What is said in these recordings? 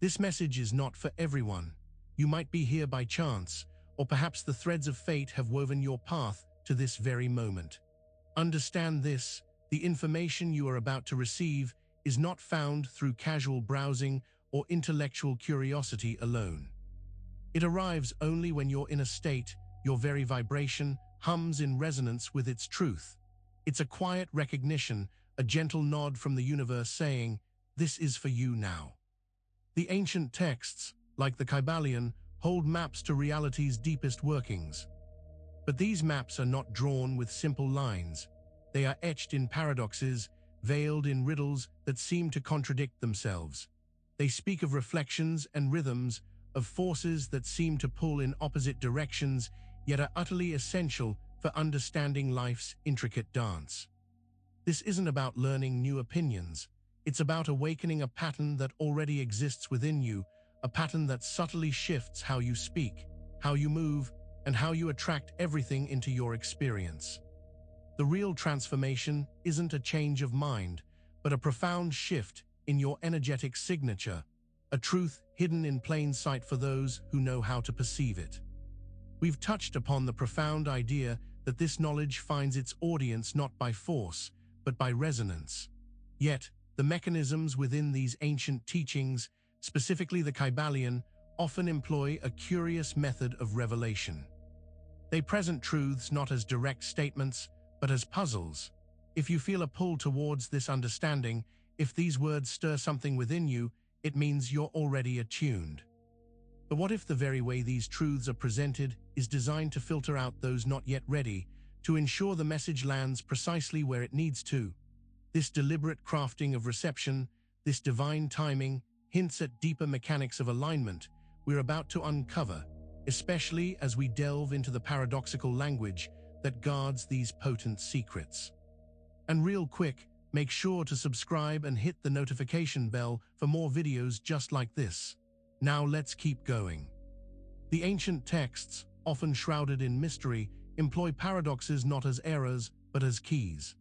This message is not for everyone. You might be here by chance, or perhaps the threads of fate have woven your path to this very moment. Understand this: the information you are about to receive is not found through casual browsing or intellectual curiosity alone. It arrives only when you're in a state, your very vibration hums in resonance with its truth. It's a quiet recognition, a gentle nod from the universe saying, "This is for you now." The ancient texts, like the Kybalion, hold maps to reality's deepest workings. But these maps are not drawn with simple lines. They are etched in paradoxes, veiled in riddles that seem to contradict themselves. They speak of reflections and rhythms, of forces that seem to pull in opposite directions, yet are utterly essential for understanding life's intricate dance. This isn't about learning new opinions. It's about awakening a pattern that already exists within you, a pattern that subtly shifts how you speak, how you move, and how you attract everything into your experience. The real transformation isn't a change of mind, but a profound shift in your energetic signature, a truth hidden in plain sight for those who know how to perceive it. We've touched upon the profound idea that this knowledge finds its audience not by force, but by resonance. Yet, the mechanisms within these ancient teachings, specifically the Kybalion, often employ a curious method of revelation. They present truths not as direct statements, but as puzzles. If you feel a pull towards this understanding, if these words stir something within you, it means you're already attuned. But what if the very way these truths are presented is designed to filter out those not yet ready, to ensure the message lands precisely where it needs to? This deliberate crafting of reception, this divine timing, hints at deeper mechanics of alignment we're about to uncover, especially as we delve into the paradoxical language that guards these potent secrets. And real quick, make sure to subscribe and hit the notification bell for more videos just like this. Now let's keep going. The ancient texts, often shrouded in mystery, employ paradoxes not as errors, but as keys.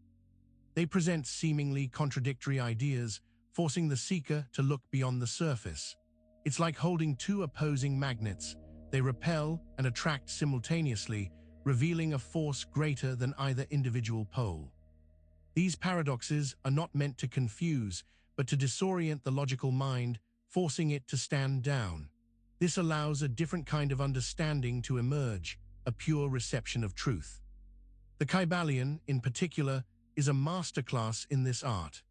They present seemingly contradictory ideas, forcing the seeker to look beyond the surface. It's like holding two opposing magnets. They repel and attract simultaneously, revealing a force greater than either individual pole. These paradoxes are not meant to confuse, but to disorient the logical mind, forcing it to stand down. This allows a different kind of understanding to emerge, a pure reception of truth. The Kybalion, in particular, is a masterclass in this art.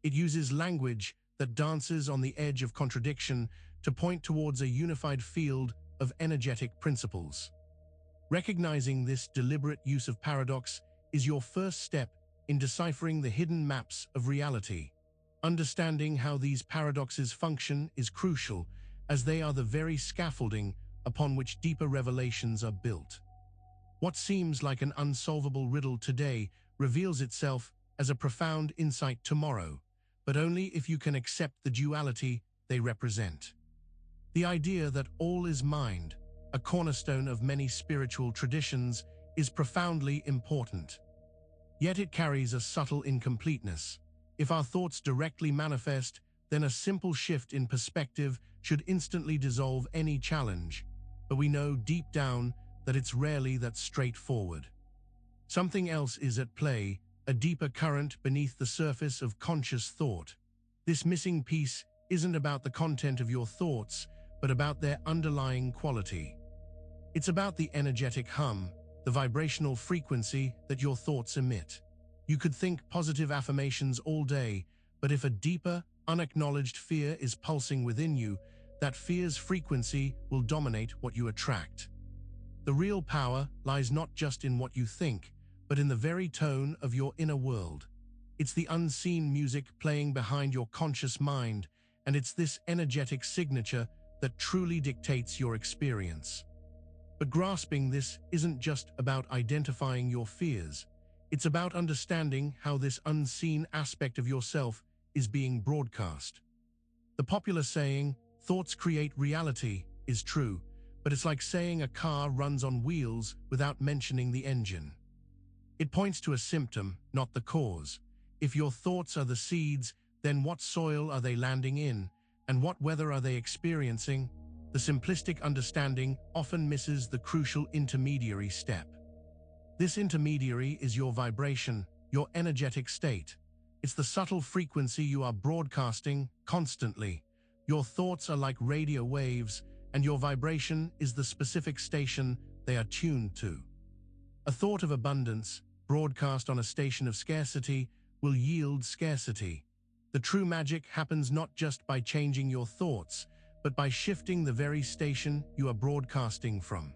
It uses language that dances on the edge of contradiction to point towards a unified field of energetic principles. Recognizing this deliberate use of paradox is your first step in deciphering the hidden maps of reality. Understanding how these paradoxes function is crucial, as they are the very scaffolding upon which deeper revelations are built. What seems like an unsolvable riddle today reveals itself as a profound insight tomorrow, but only if you can accept the duality they represent. The idea that all is mind, a cornerstone of many spiritual traditions, is profoundly important. Yet it carries a subtle incompleteness. If our thoughts directly manifest, then a simple shift in perspective should instantly dissolve any challenge. But we know deep down that it's rarely that straightforward. Something else is at play, a deeper current beneath the surface of conscious thought. This missing piece isn't about the content of your thoughts, but about their underlying quality. It's about the energetic hum, the vibrational frequency that your thoughts emit. You could think positive affirmations all day, but if a deeper, unacknowledged fear is pulsing within you, that fear's frequency will dominate what you attract. The real power lies not just in what you think, but in the very tone of your inner world. It's the unseen music playing behind your conscious mind, and it's this energetic signature that truly dictates your experience. But grasping this isn't just about identifying your fears. It's about understanding how this unseen aspect of yourself is being broadcast. The popular saying, "Thoughts create reality," is true, but it's like saying a car runs on wheels without mentioning the engine. It points to a symptom, not the cause. If your thoughts are the seeds, then what soil are they landing in? And what weather are they experiencing? The simplistic understanding often misses the crucial intermediary step. This intermediary is your vibration, your energetic state. It's the subtle frequency you are broadcasting constantly. Your thoughts are like radio waves, and your vibration is the specific station they are tuned to. A thought of abundance, broadcast on a station of scarcity, will yield scarcity. The true magic happens not just by changing your thoughts, but by shifting the very station you are broadcasting from.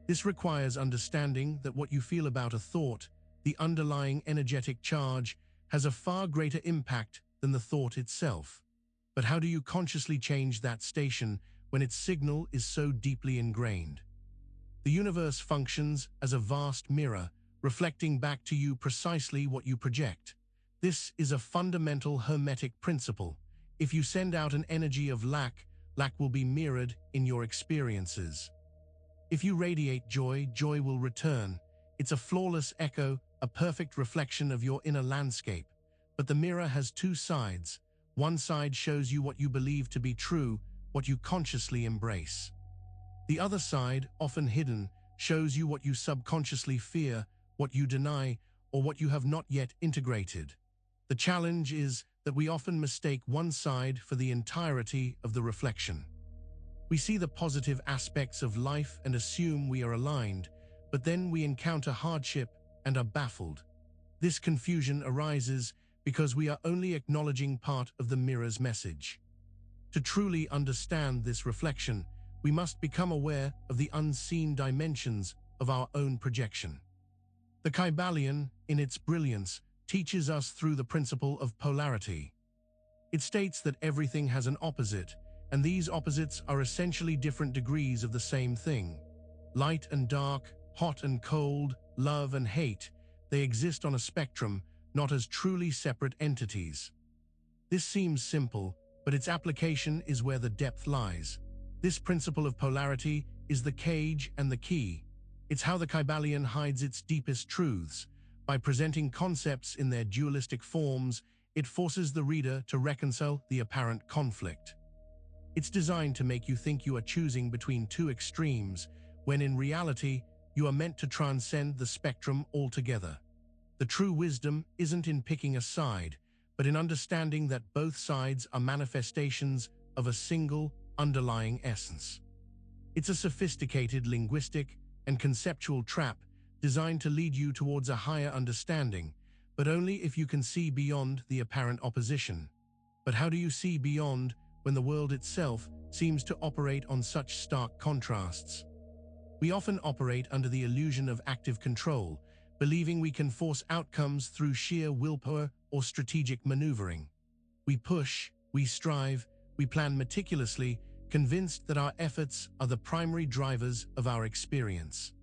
This requires understanding that what you feel about a thought, the underlying energetic charge, has a far greater impact than the thought itself. But how do you consciously change that station when its signal is so deeply ingrained? The universe functions as a vast mirror, reflecting back to you precisely what you project. This is a fundamental hermetic principle. If you send out an energy of lack, lack will be mirrored in your experiences. If you radiate joy, joy will return. It's a flawless echo, a perfect reflection of your inner landscape. But the mirror has two sides. One side shows you what you believe to be true, what you consciously embrace. The other side, often hidden, shows you what you subconsciously fear, what you deny, or what you have not yet integrated. The challenge is that we often mistake one side for the entirety of the reflection. We see the positive aspects of life and assume we are aligned, but then we encounter hardship and are baffled. This confusion arises because we are only acknowledging part of the mirror's message. To truly understand this reflection, we must become aware of the unseen dimensions of our own projection. The Kybalion, in its brilliance, teaches us through the principle of polarity. It states that everything has an opposite, and these opposites are essentially different degrees of the same thing. Light and dark, hot and cold, love and hate, they exist on a spectrum, not as truly separate entities. This seems simple, but its application is where the depth lies. This principle of polarity is the cage and the key. It's how the Kybalion hides its deepest truths. By presenting concepts in their dualistic forms, it forces the reader to reconcile the apparent conflict. It's designed to make you think you are choosing between two extremes, when in reality, you are meant to transcend the spectrum altogether. The true wisdom isn't in picking a side, but in understanding that both sides are manifestations of a single, underlying essence. It's a sophisticated linguistic and conceptual trap designed to lead you towards a higher understanding, but only if you can see beyond the apparent opposition. But how do you see beyond when the world itself seems to operate on such stark contrasts? We often operate under the illusion of active control, believing we can force outcomes through sheer willpower or strategic maneuvering. We push, we strive, we plan meticulously, convinced that our efforts are the primary drivers of our experience.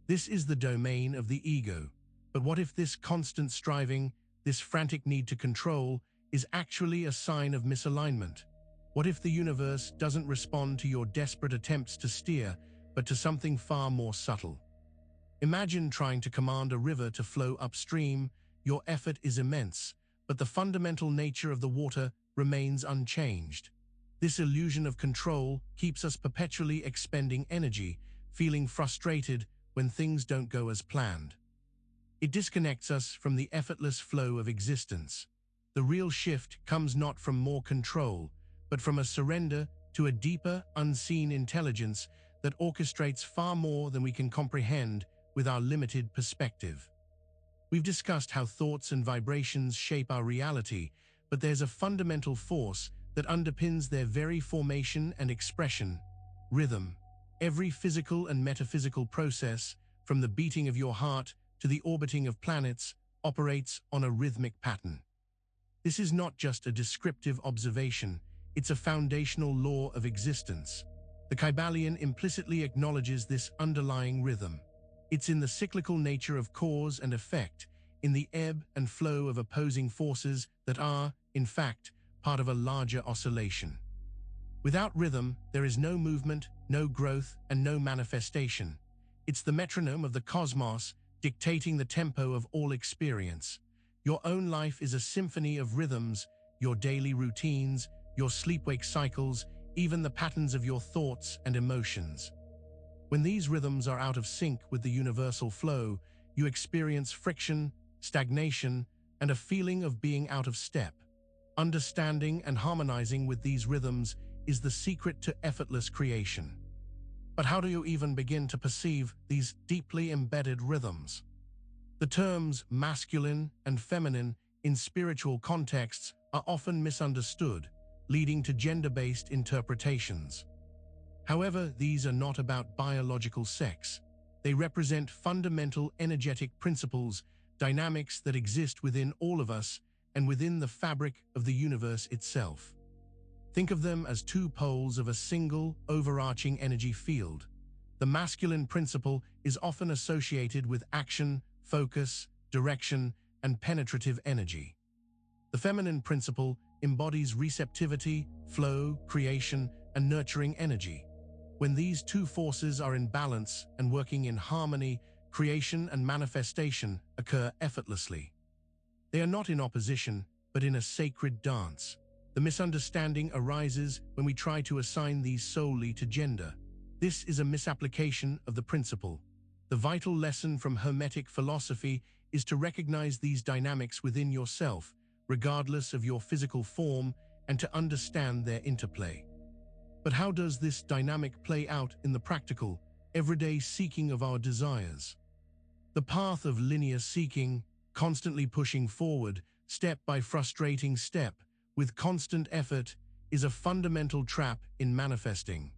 This is the domain of the ego. But what if this constant striving, this frantic need to control, is actually a sign of misalignment? What if the universe doesn't respond to your desperate attempts to steer, but to something far more subtle? Imagine trying to command a river to flow upstream. Your effort is immense, but the fundamental nature of the water remains unchanged. This illusion of control keeps us perpetually expending energy, feeling frustrated when things don't go as planned. It disconnects us from the effortless flow of existence. The real shift comes not from more control, but from a surrender to a deeper, unseen intelligence that orchestrates far more than we can comprehend with our limited perspective. We've discussed how thoughts and vibrations shape our reality, but there's a fundamental force that underpins their very formation and expression: rhythm. Every physical and metaphysical process, from the beating of your heart to the orbiting of planets, operates on a rhythmic pattern. This is not just a descriptive observation, it's a foundational law of existence. The Kybalion implicitly acknowledges this underlying rhythm. It's in the cyclical nature of cause and effect, in the ebb and flow of opposing forces that are, in fact, part of a larger oscillation. Without rhythm, there is no movement, no growth, and no manifestation. It's the metronome of the cosmos dictating the tempo of all experience. Your own life is a symphony of rhythms, your daily routines, your sleep-wake cycles, even the patterns of your thoughts and emotions. When these rhythms are out of sync with the universal flow, you experience friction, stagnation, and a feeling of being out of step. Understanding and harmonizing with these rhythms is the secret to effortless creation. But how do you even begin to perceive these deeply embedded rhythms? The terms masculine and feminine in spiritual contexts are often misunderstood, leading to gender-based interpretations. However, these are not about biological sex. They represent fundamental energetic principles, dynamics that exist within all of us and within the fabric of the universe itself. Think of them as two poles of a single, overarching energy field. The masculine principle is often associated with action, focus, direction, and penetrative energy. The feminine principle embodies receptivity, flow, creation, and nurturing energy. When these two forces are in balance and working in harmony, creation and manifestation occur effortlessly. They are not in opposition, but in a sacred dance. The misunderstanding arises when we try to assign these solely to gender. This is a misapplication of the principle. The vital lesson from Hermetic philosophy is to recognize these dynamics within yourself, regardless of your physical form, and to understand their interplay. But how does this dynamic play out in the practical, everyday seeking of our desires? The path of linear seeking, constantly pushing forward, step by frustrating step, with constant effort, is a fundamental trap in manifesting.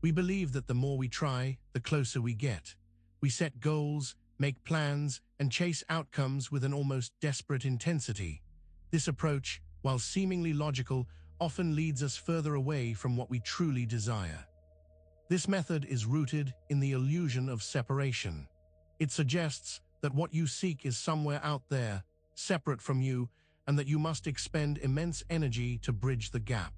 We believe that the more we try, the closer we get. We set goals, make plans, and chase outcomes with an almost desperate intensity. This approach, while seemingly logical, often leads us further away from what we truly desire. This method is rooted in the illusion of separation. It suggests that what you seek is somewhere out there, separate from you, and that you must expend immense energy to bridge the gap.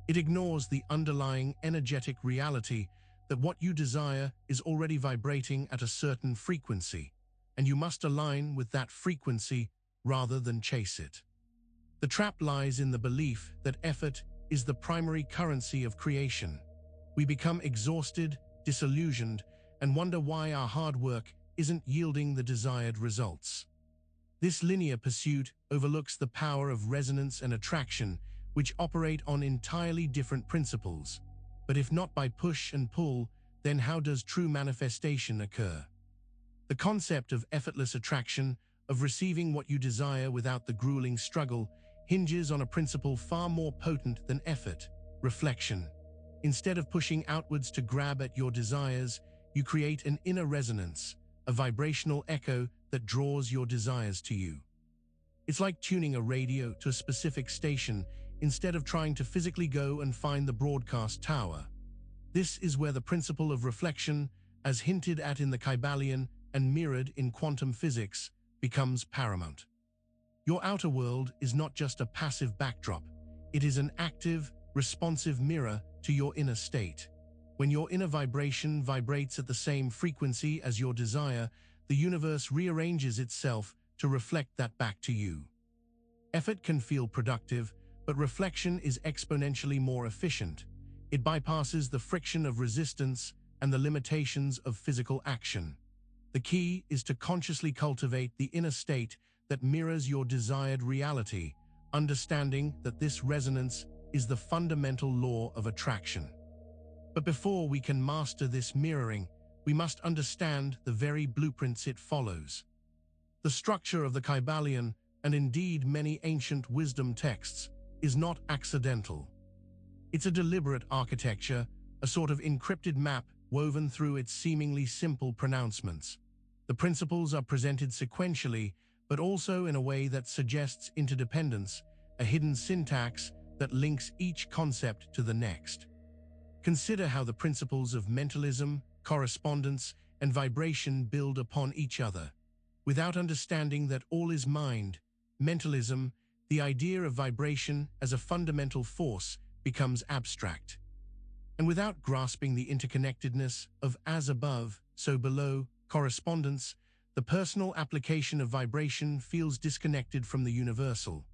It ignores the underlying energetic reality that what you desire is already vibrating at a certain frequency, and you must align with that frequency rather than chase it. The trap lies in the belief that effort is the primary currency of creation. We become exhausted, disillusioned, and wonder why our hard work isn't yielding the desired results. This linear pursuit overlooks the power of resonance and attraction, which operate on entirely different principles. But if not by push and pull, then how does true manifestation occur? The concept of effortless attraction, of receiving what you desire without the grueling struggle, hinges on a principle far more potent than effort: reflection. Instead of pushing outwards to grab at your desires, you create an inner resonance, a vibrational echo that draws your desires to you. It's like tuning a radio to a specific station instead of trying to physically go and find the broadcast tower. This is where the principle of reflection, as hinted at in the Kybalion and mirrored in quantum physics, becomes paramount. Your outer world is not just a passive backdrop. It is an active, responsive mirror to your inner state. When your inner vibration vibrates at the same frequency as your desire, the universe rearranges itself to reflect that back to you. Effort can feel productive, but reflection is exponentially more efficient. It bypasses the friction of resistance and the limitations of physical action. The key is to consciously cultivate the inner state that mirrors your desired reality, understanding that this resonance is the fundamental law of attraction. But before we can master this mirroring, we must understand the very blueprints it follows. The structure of the Kybalion, and indeed many ancient wisdom texts, is not accidental. It's a deliberate architecture, a sort of encrypted map woven through its seemingly simple pronouncements. The principles are presented sequentially, but also in a way that suggests interdependence, a hidden syntax that links each concept to the next. Consider how the principles of mentalism, correspondence, and vibration build upon each other. Without understanding that all is mind, mentalism, the idea of vibration as a fundamental force, becomes abstract. And without grasping the interconnectedness of as above, so below, correspondence, the personal application of vibration feels disconnected from the universal.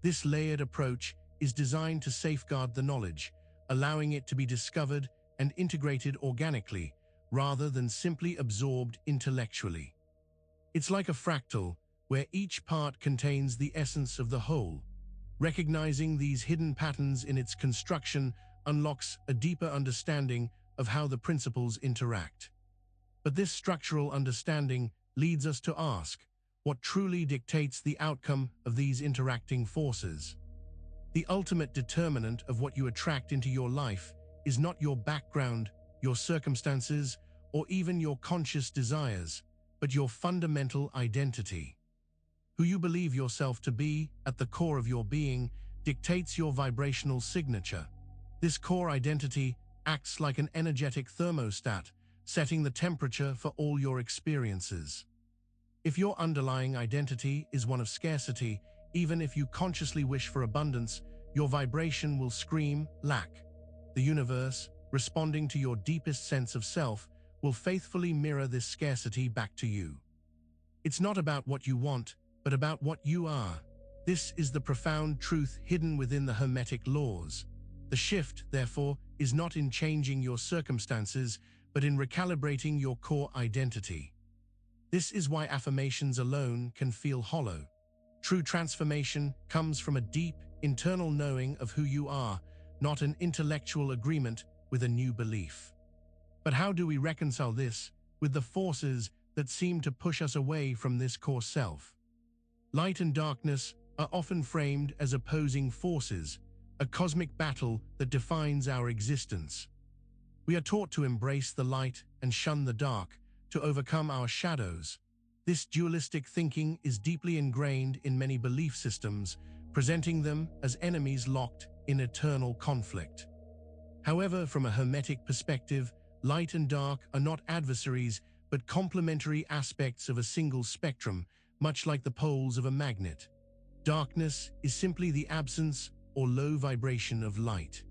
This layered approach is designed to safeguard the knowledge, allowing it to be discovered and integrated organically, rather than simply absorbed intellectually. It's like a fractal, where each part contains the essence of the whole. Recognizing these hidden patterns in its construction unlocks a deeper understanding of how the principles interact. But this structural understanding leads us to ask, what truly dictates the outcome of these interacting forces? The ultimate determinant of what you attract into your life is not your background, your circumstances, or even your conscious desires, but your fundamental identity. Who you believe yourself to be at the core of your being dictates your vibrational signature. This core identity acts like an energetic thermostat, setting the temperature for all your experiences. If your underlying identity is one of scarcity, even if you consciously wish for abundance, your vibration will scream lack. The universe, responding to your deepest sense of self, will faithfully mirror this scarcity back to you. It's not about what you want, but about what you are. This is the profound truth hidden within the Hermetic laws. The shift, therefore, is not in changing your circumstances, but in recalibrating your core identity. This is why affirmations alone can feel hollow. True transformation comes from a deep, internal knowing of who you are, not an intellectual agreement with a new belief. But how do we reconcile this with the forces that seem to push us away from this core self? Light and darkness are often framed as opposing forces, a cosmic battle that defines our existence. We are taught to embrace the light and shun the dark, to overcome our shadows. This dualistic thinking is deeply ingrained in many belief systems, presenting them as enemies locked in eternal conflict. However, from a Hermetic perspective, light and dark are not adversaries, but complementary aspects of a single spectrum, much like the poles of a magnet. Darkness is simply the absence or low vibration of light.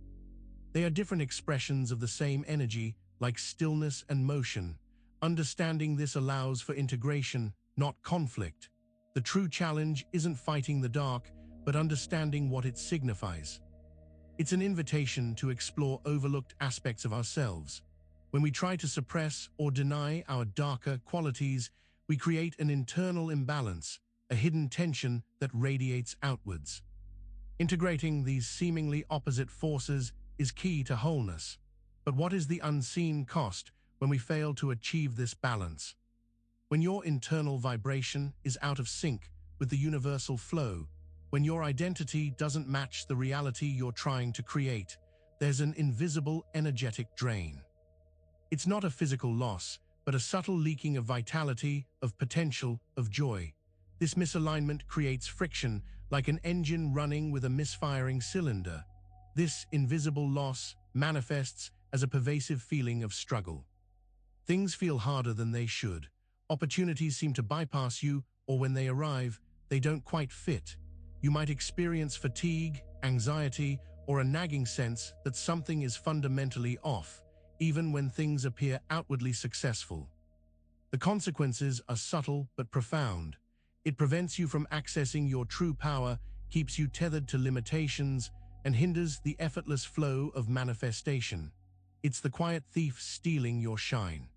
They are different expressions of the same energy, like stillness and motion. Understanding this allows for integration, not conflict. The true challenge isn't fighting the dark, but understanding what it signifies. It's an invitation to explore overlooked aspects of ourselves. When we try to suppress or deny our darker qualities, we create an internal imbalance, a hidden tension that radiates outwards. Integrating these seemingly opposite forces is key to wholeness. But what is the unseen cost when we fail to achieve this balance? When your internal vibration is out of sync with the universal flow, when your identity doesn't match the reality you're trying to create, there's an invisible energetic drain. It's not a physical loss, but a subtle leaking of vitality, of potential, of joy. This misalignment creates friction, like an engine running with a misfiring cylinder. This invisible loss manifests as a pervasive feeling of struggle. Things feel harder than they should. Opportunities seem to bypass you, or when they arrive, they don't quite fit. You might experience fatigue, anxiety, or a nagging sense that something is fundamentally off, even when things appear outwardly successful. The consequences are subtle but profound. It prevents you from accessing your true power, keeps you tethered to limitations, and hinders the effortless flow of manifestation. It's the quiet thief stealing your shine.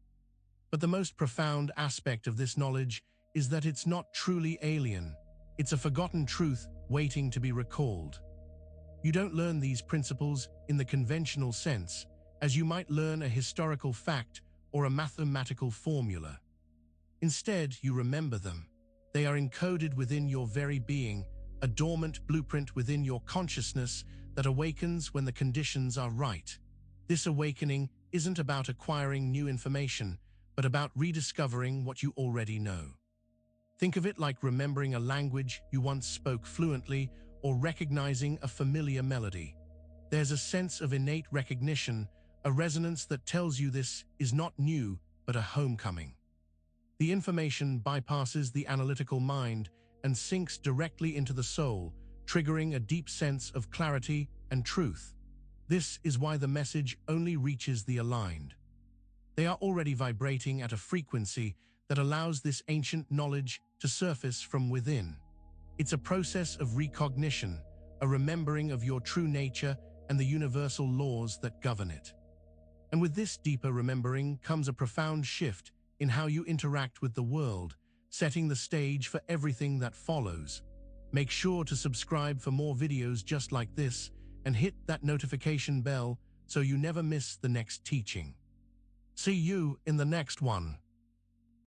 But the most profound aspect of this knowledge is that it's not truly alien. It's a forgotten truth waiting to be recalled. You don't learn these principles in the conventional sense, as you might learn a historical fact or a mathematical formula. Instead, you remember them. They are encoded within your very being, a dormant blueprint within your consciousness that awakens when the conditions are right. This awakening isn't about acquiring new information, but about rediscovering what you already know. Think of it like remembering a language you once spoke fluently or recognizing a familiar melody. There's a sense of innate recognition, a resonance that tells you this is not new, but a homecoming. The information bypasses the analytical mind and sinks directly into the soul, triggering a deep sense of clarity and truth. This is why the message only reaches the aligned. They are already vibrating at a frequency that allows this ancient knowledge to surface from within. It's a process of recognition, a remembering of your true nature and the universal laws that govern it. And with this deeper remembering comes a profound shift in how you interact with the world, setting the stage for everything that follows. Make sure to subscribe for more videos just like this and hit that notification bell so you never miss the next teaching. See you in the next one.